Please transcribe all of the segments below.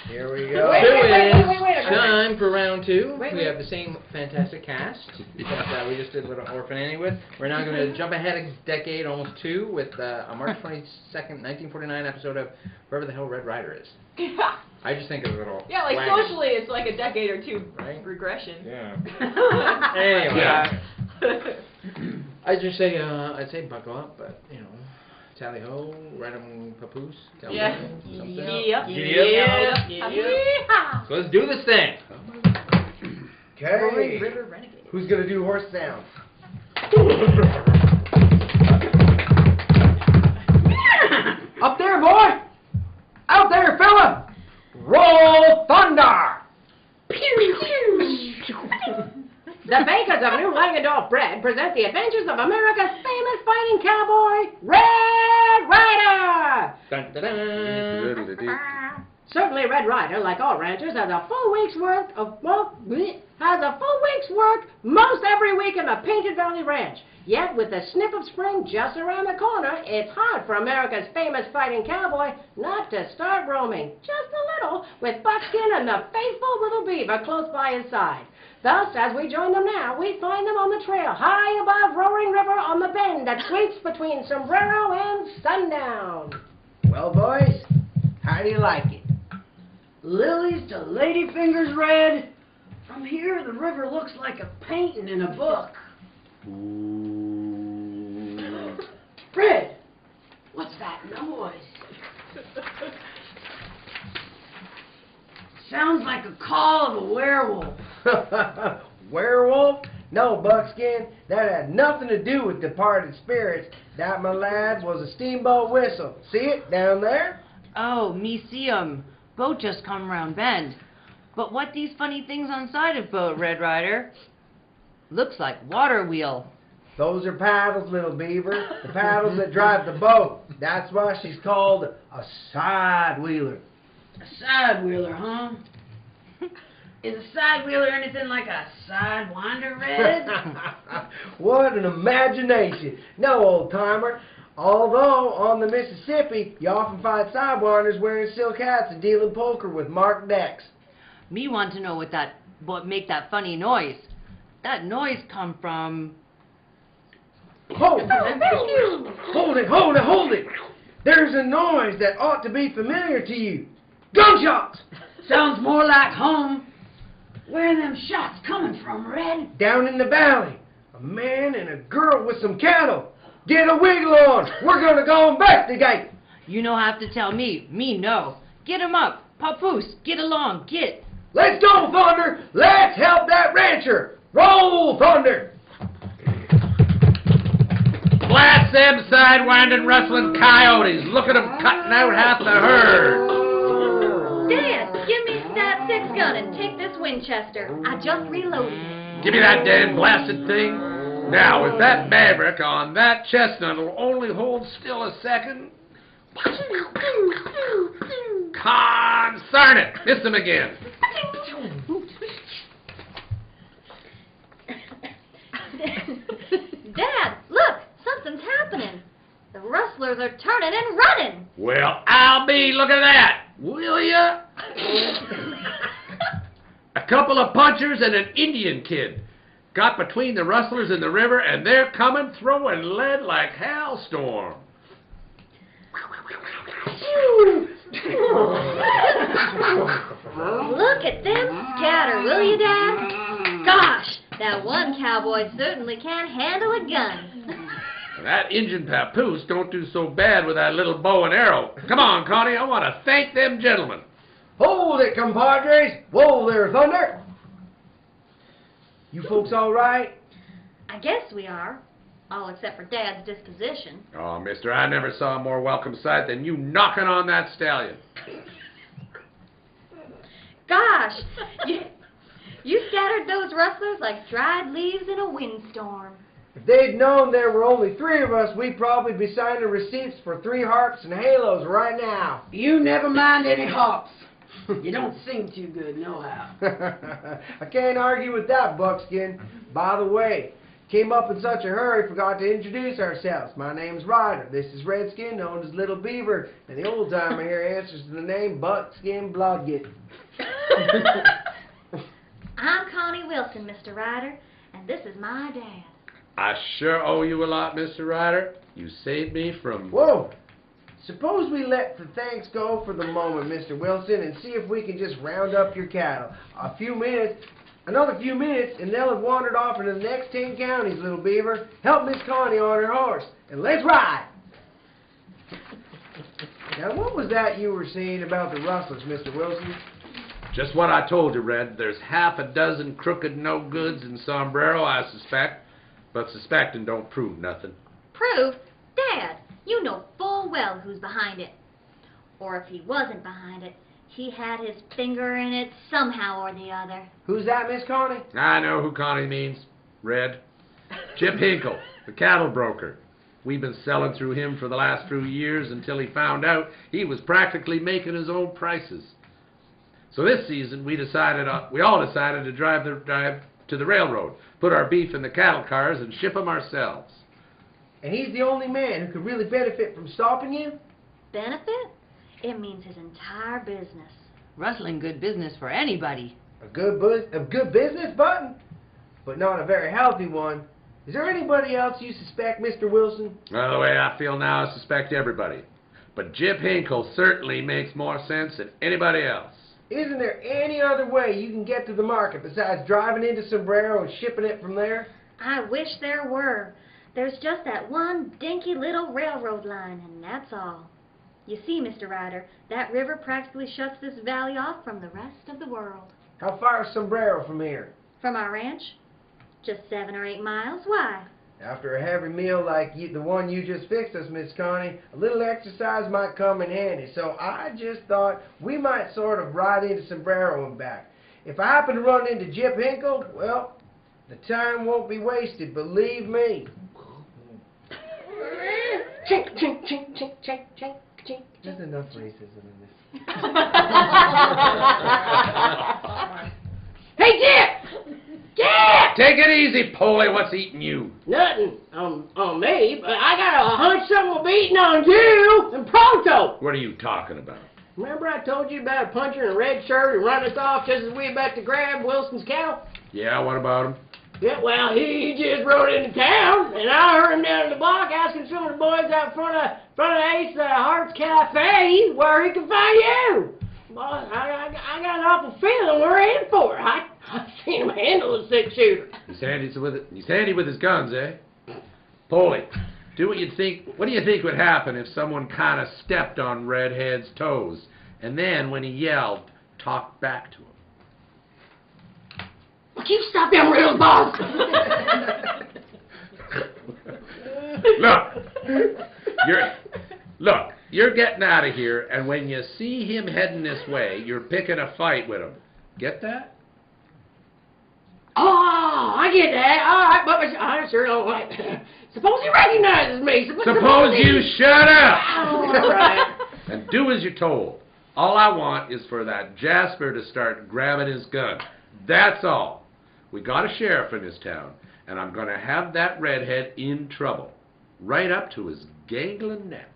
Here we go. It's time for round two. We have the same fantastic cast that we just did Little Orphan Annie with. We're now going to jump ahead a decade, almost two, with a March 22nd, 1949 episode of Wherever the Hell Red Ryder Is. I just think it's a little like wagon. socially it's like a decade or two regression. Yeah. Anyway. I'd just say, I'd say buckle up, but, you know, tally ho, random papoose, tell me something. Yep. So let's do this thing. Okay. Who's going to do horse sounds? Up there, boy! Out there, fella! Roll thunder! The bakers of New Langendorf bread present the adventures of America's famous fighting cowboy, Red Ryder! Dun, dun, dun. Certainly, Red Ryder, like all ranchers, has a full week's work most every week in the Painted Valley Ranch. Yet, with the snip of spring just around the corner, it's hard for America's famous fighting cowboy not to start roaming, just a little, with Buckskin and the faithful little beaver close by his side. Thus, as we join them now, we find them on the trail, high above Roaring River on the bend that sweeps between Sombrero and Sundown. Well, boys, how do you like it? Lilies to ladyfingers red. From here, the river looks like a painting in a book. Fred, what's that noise? Sounds like a call of a werewolf. Werewolf? No, Buckskin. That had nothing to do with departed spirits. That, my lads, was a steamboat whistle. See it down there? Oh, me see 'em. Boat just come round bend. But what these funny things on side of boat, Red Ryder? Looks like water wheel. Those are paddles, little beaver. The paddles that drive the boat. That's why she's called a side-wheeler. A side-wheeler, huh? Is a side-wheeler anything like a sidewinder, Red? What an imagination. No, old-timer. Although, on the Mississippi, you often find sidewinders wearing silk hats and dealing poker with marked decks. Me want to know what make that funny noise. That noise come from... Hold it! There's a noise that ought to be familiar to you. Gunshots! Sounds more like home. Where are them shots coming from, Red? Down in the valley. A man and a girl with some cattle. Get a wiggle on. We're gonna go investigate. You no have to tell me. Me no. Get 'em up. Papoose, get along. Get. Let's go, Thunder. Let's help that rancher. Roll, Thunder. Blast them sidewinding, rustling coyotes. Look at them cutting out half the herd. Dad, give me that six gun and take this Winchester. I just reloaded it. Give me that damn blasted thing. Now, if that maverick on that chestnut will only hold still a second. Concern it. Miss him again. Dad, look, something's happening. The rustlers are turning and running. Well, I'll be looking at that. Will ya? A couple of punchers and an Indian kid got between the rustlers and the river, and they're coming throwing lead like hailstorm. Look at them scatter, will you, Dad? Gosh, that one cowboy certainly can't handle a gun. That Injun papoose don't do so bad with that little bow and arrow. Come on, Connie, I want to thank them gentlemen. Hold it, compadres. Whoa there, Thunder. You folks all right? I guess we are. All except for Dad's disposition. Oh, mister, I never saw a more welcome sight than you knocking on that stallion. Gosh, you scattered those rustlers like dried leaves in a windstorm. If they'd known there were only 3 of us, we'd probably be signing receipts for 3 harps and halos right now. You never mind any hops. You don't sing too good, nohow. I can't argue with that, Buckskin. By the way, Came up in such a hurry, forgot to introduce ourselves. My name's Ryder. This is Redskin, known as Little Beaver, and the old timer here answers to the name Buckskin Blodgett. I'm Connie Wilson, Mr. Ryder, and this is my dad. I sure owe you a lot, Mr. Ryder. You saved me from... Whoa! Suppose we let the thanks go for the moment, Mr. Wilson, and see if we can just round up your cattle. Another few minutes, and they'll have wandered off into the next 10 counties, Little Beaver. Help Miss Connie on her horse, and let's ride! Now, what was that you were saying about the rustlers, Mr. Wilson? Just what I told you, Red. There's half a dozen crooked no-goods in Sombrero, I suspect. But suspecting don't prove nothing. Prove? Dad, you know full well who's behind it. Or if he wasn't behind it, he had his finger in it somehow or the other. Who's that, Miss Connie? I know who Connie means. Red. Chip Hinkle, the cattle broker. We've been selling through him for the last few years until he found out he was practically making his own prices. So this season we all decided to drive to the railroad, put our beef in the cattle cars, and ship them ourselves. And he's the only man who could really benefit from stopping you? Benefit? It means his entire business. Rustling good business for anybody. A good business, Button? But not a very healthy one. Is there anybody else you suspect, Mr. Wilson? Well, the way I feel now, I suspect everybody. But Chip Hinkle certainly makes more sense than anybody else. Isn't there any other way you can get to the market besides driving into Sombrero and shipping it from there? I wish there were. There's just that one dinky little railroad line, and that's all. You see, Mr. Ryder, that river practically shuts this valley off from the rest of the world. How far is Sombrero from here? From our ranch? Just 7 or 8 miles. Why? After a heavy meal like the one you just fixed us, Miss Connie, a little exercise might come in handy. So I just thought we might sort of ride into Sombrero and back. If I happen to run into Chip Hinkle, well, the time won't be wasted, believe me. Chink, chink, chink, chink, chink, chink, chink. There's enough racism in this. Hey, Jip! Jip! Take it easy, Polly. What's eating you? Nothing on me, but I got a hunch something will be eating on you and pronto. What are you talking about? Remember I told you about a puncher in a red shirt who run us off just as we about to grab Wilson's cattle? Yeah, what about him? Yeah, well, he just rode into town, and I heard him down in the block asking some of the boys out front of Ace Hart's Cafe where he could find you. Well, I got an awful feeling we're in for it. I've seen him handle a 6-shooter. He's handy with his guns, eh? Polly, what do you think would happen if someone kind of stepped on Redhead's toes, and then when he yelled, talked back to him? Well, keep stop them reels, boss. Look, you're getting out of here, and when you see him heading this way, you're picking a fight with him. Get that? Oh, I get that. All right, but I sure don't like Suppose he recognizes me. Suppose you shut up. All right. And do as you're told. All I want is for that Jasper to start grabbing his gun. That's all. We got a sheriff in this town, and I'm going to have that redhead in trouble. Right up to his gangling neck.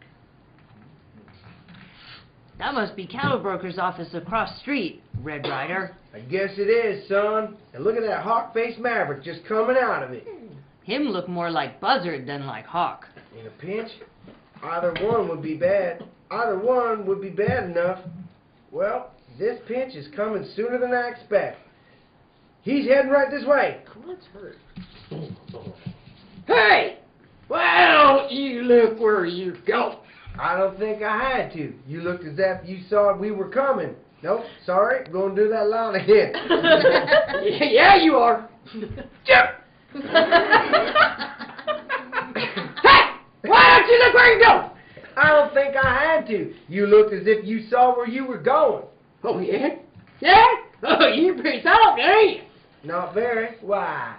That must be cattle broker's office across street, Red Ryder. I guess it is, son. And look at that hawk-faced maverick just coming out of it. Him look more like Buzzard than like Hawk. In a pinch, either one would be bad. Either one would be bad enough. Well, this pinch is coming sooner than I expect. He's heading right this way. What's hurt? Hey! Why don't you look where you go? I don't think I had to. You looked as if you saw we were coming. Nope, sorry, going to do that line again. Yeah, you are. Jip! Hey! Why don't you look where you go? I don't think I had to. You looked as if you saw where you were going. Oh, yeah? Yeah? Oh, you're pretty soft, ain't you? Not very. Why?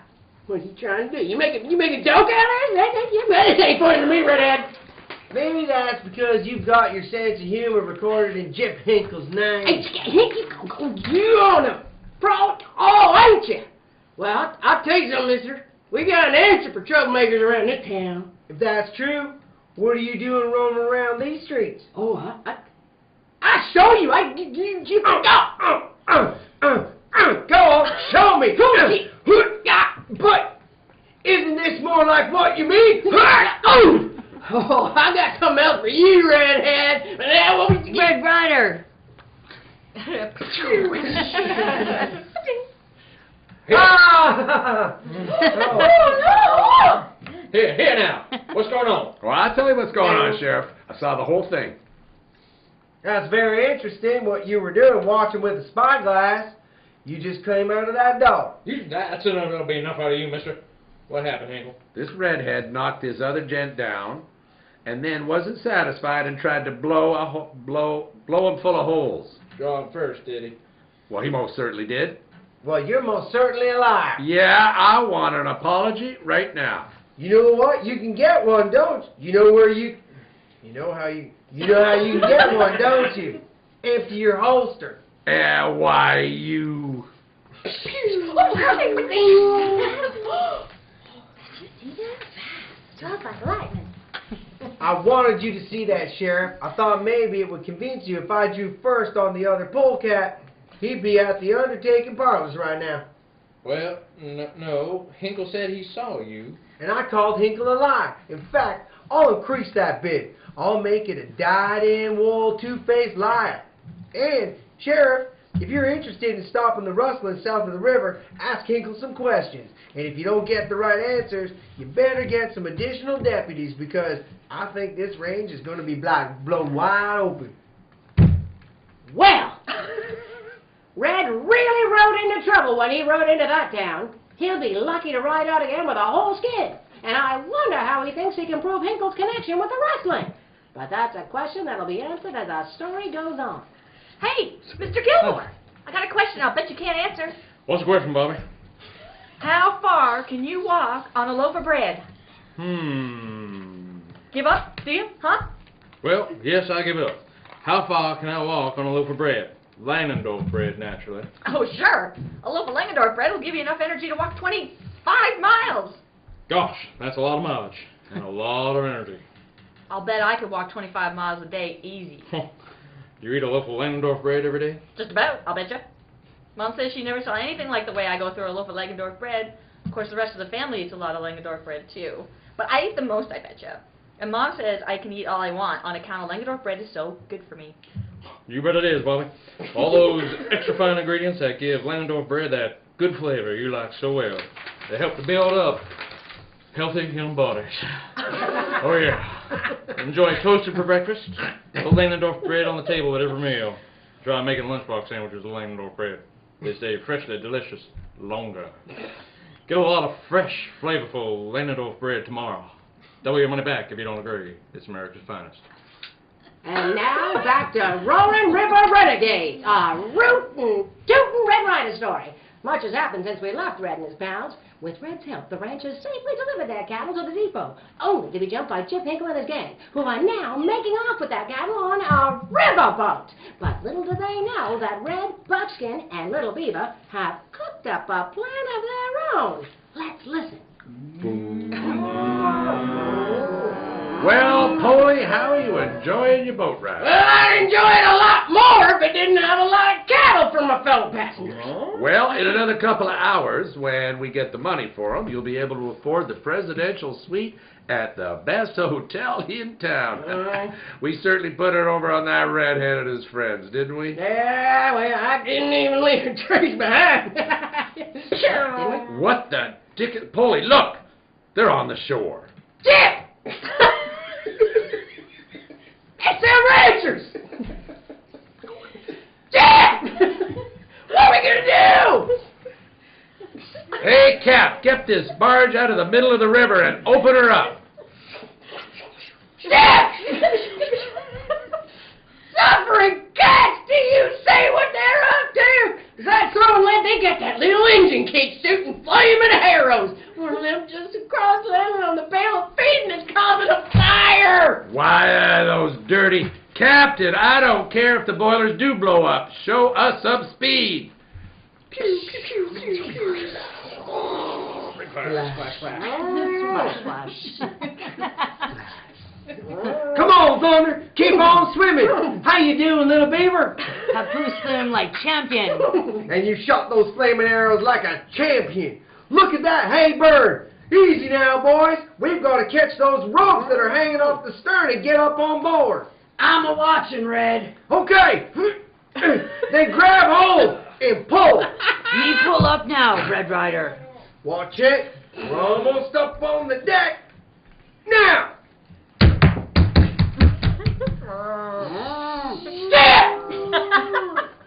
What's you trying to do? You make a joke out of it? It ain't funny to me, Redhead. Maybe that's because you've got your sense of humor recorded in Chip Hinkle's name. Hey, you on a pro? Oh, ain't you? Well, I'll tell you something, mister. We got an answer for troublemakers around this town. If that's true, what are you doing roaming around these streets? Oh, I show you. Go on, show me. But isn't this more like what you mean? Oh, I got something else for you, redhead. Red Ryder! Here now. What's going on? Well, I'll tell you what's going on, Sheriff. I saw the whole thing. That's very interesting what you were doing watching with the spyglass. You just came out of that door. That's gonna be enough out of you, mister. What happened, Hinkle? This redhead knocked this other gent down, and then wasn't satisfied and tried to blow him full of holes. Draw him first, did he? Well, he most certainly did. Well, you're most certainly a liar. Yeah, I want an apology right now. You know what? You can get one, don't you? You know how you can get one, don't you? Empty your holster. Why, you... Did you see that? Struck like lightning. I wanted you to see that, Sheriff. I thought maybe it would convince you if I drew first on the other polecat. He'd be at the undertaking parlors right now. Well, no. Hinkle said he saw you. And I called Hinkle a liar. In fact, I'll increase that bid. I'll make it a dyed-in-wool, two-faced liar. And, Sheriff, if you're interested in stopping the rustling south of the river, ask Hinkle some questions. And if you don't get the right answers, you better get some additional deputies because I think this range is going to be blown wide open. Well, Red really rode into trouble when he rode into that town. He'll be lucky to ride out again with a whole skin. And I wonder how he thinks he can prove Hinkle's connection with the wrestling. But that's a question that'll be answered as the story goes on. Hey, Mr. Gilmore, I got a question I'll bet you can't answer. What's the question, Bobby? How far can you walk on a loaf of bread? Give up, do you? Huh? Well, yes, I give it up. How far can I walk on a loaf of bread? Langendorf bread, naturally. Oh, sure. A loaf of Langendorf bread will give you enough energy to walk 25 miles. Gosh, that's a lot of mileage and a lot of energy. I'll bet I could walk 25 miles a day easy. You eat a loaf of Langendorf bread every day? Just about, I'll bet you. Mom says she never saw anything like the way I go through a loaf of Langendorf bread. Of course, the rest of the family eats a lot of Langendorf bread, too. But I eat the most, I bet you. And Mom says I can eat all I want on account of Langendorf bread is so good for me. You bet it is, Bobby. All those extra fine ingredients that give Langendorf bread that good flavor you like so well. They help to build up healthy young bodies. Oh, yeah. Enjoy toasted for breakfast. Put Langendorf bread on the table at every meal. Try making lunchbox sandwiches with Langendorf bread. They stay freshly delicious longer. Get a lot of fresh, flavorful Langendorf bread tomorrow. Double your money back if you don't agree. It's America's finest. And now back to Rolling River Renegades, a rootin', tootin' Red Ryder story. Much has happened since we left Red and his pals. With Red's help, the ranchers safely delivered their cattle to the depot, only to be jumped by Chip Hinkle and his gang, who are now making off with that cattle on a riverboat. But little do they know that Red, Buckskin, and Little Beaver have cooked up a plan of their own. Let's listen. Well, Polly, how are you enjoying your boat ride? Well, I'd enjoy it a lot more if it didn't have a lot of cattle for my fellow passengers. Well, in another couple of hours, when we get the money for them, you'll be able to afford the presidential suite at the best hotel in town. We certainly put it over on that redhead and his friends, didn't we? Yeah, well, I didn't even leave a trace behind. Didn't we? What the dick... Polly, look! They're on the shore. Chip! It's them ranchers! Chip! What are we gonna do? Hey, Cap, get this barge out of the middle of the river and open her up. Chip! Suffering cats, do you say what they're up to? Is that throwing lead? They got that little engine cake suit and flaming arrows. One of them just across the island on the bale of feed and it's causing a fire. Why, those dirty... Captain, I don't care if the boilers do blow up. Show us some speed. Splash, splash. Splash, Come on, Thunder. Keep on swimming. How you doing, little beaver? Papoose swim like champion. And you shot those flaming arrows like a champion. Look at that hay bird. Easy now, boys. We've got to catch those ropes that are hanging off the stern and get up on board. I'm a-watching, Red. Okay. Then grab hold and pull. Me pull up now, Red Ryder. Watch it. We're almost up on the deck. Now.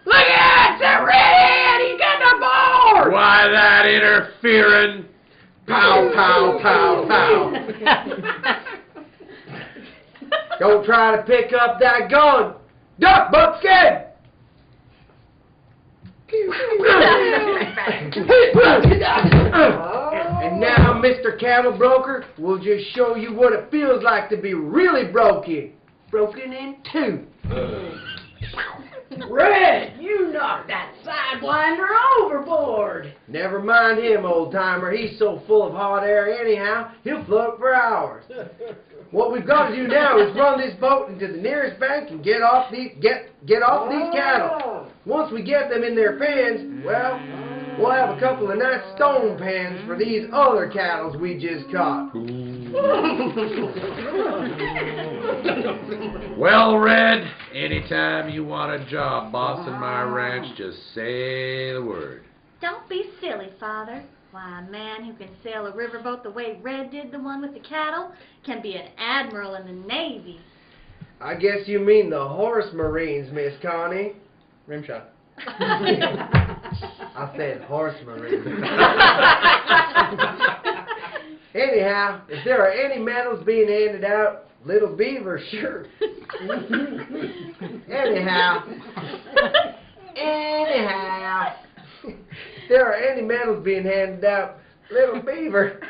Look at that redhead! He's got the board! Why that interfering? Pow, pow, pow, pow. Don't try to pick up that gun. Duck, Buckskin! And now, Mr. Cattle Broker, we'll just show you what it feels like to be really broken. Broken in two. Red, you knocked that sidewinder overboard. Never mind him, old timer. He's so full of hot air anyhow, he'll float for hours. What we've got to do now is run this boat into the nearest bank and get off these cattle. Once we get them in their pens, well, we'll have a couple of nice stone pens for these other cattle we just caught. Well, Red, anytime you want a job bossing my ranch, just say the word. Don't be silly, Father. Why, a man who can sail a riverboat the way Red did, the one with the cattle, can be an admiral in the Navy. I guess you mean the horse marines, Miss Connie. Rimshot. I said horse marines. Anyhow, if there are any medals being handed out, Little Beaver, sure. Anyhow, if there are any medals being handed out, Little Beaver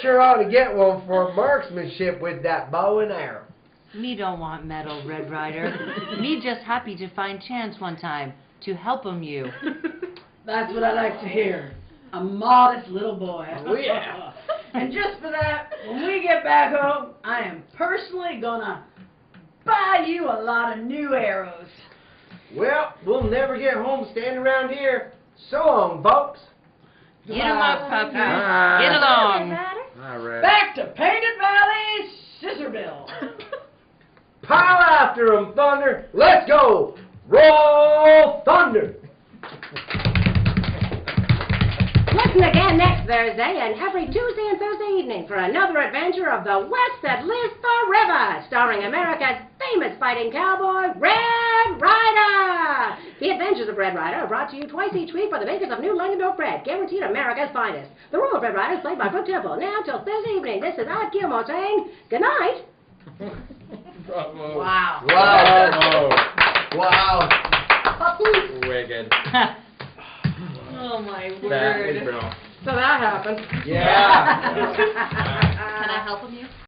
sure ought to get one for marksmanship with that bow and arrow. Me don't want medal, Red Ryder. Me just happy to find chance one time to help you. That's what I like to hear. A modest little boy. Oh, yeah. And just for that, when we get back home, I am personally gonna buy you a lot of new arrows. Well, we'll never get home standing around here. So long, folks. Get 'em up, Papoose. Bye. Get along. All right. Back to Painted Valley, Scissorville. Pile after 'em, Thunder. Let's go. Roll Thunder. Listen again next Thursday and every Tuesday and Thursday evening for another adventure of the West that lives forever, starring America's famous fighting cowboy, Red Ryder. The Adventures of Red Ryder are brought to you twice each week by the makers of new Langendorf bread, guaranteed America's finest. The role of Red Ryder is played by Brooke Temple. Now till Thursday evening, this is Art Gilmore saying good night. Bravo. Wow. Wow. Wow. Wicked. Oh my That word. is brilliant. So that happened. Yeah. Can I help him, you?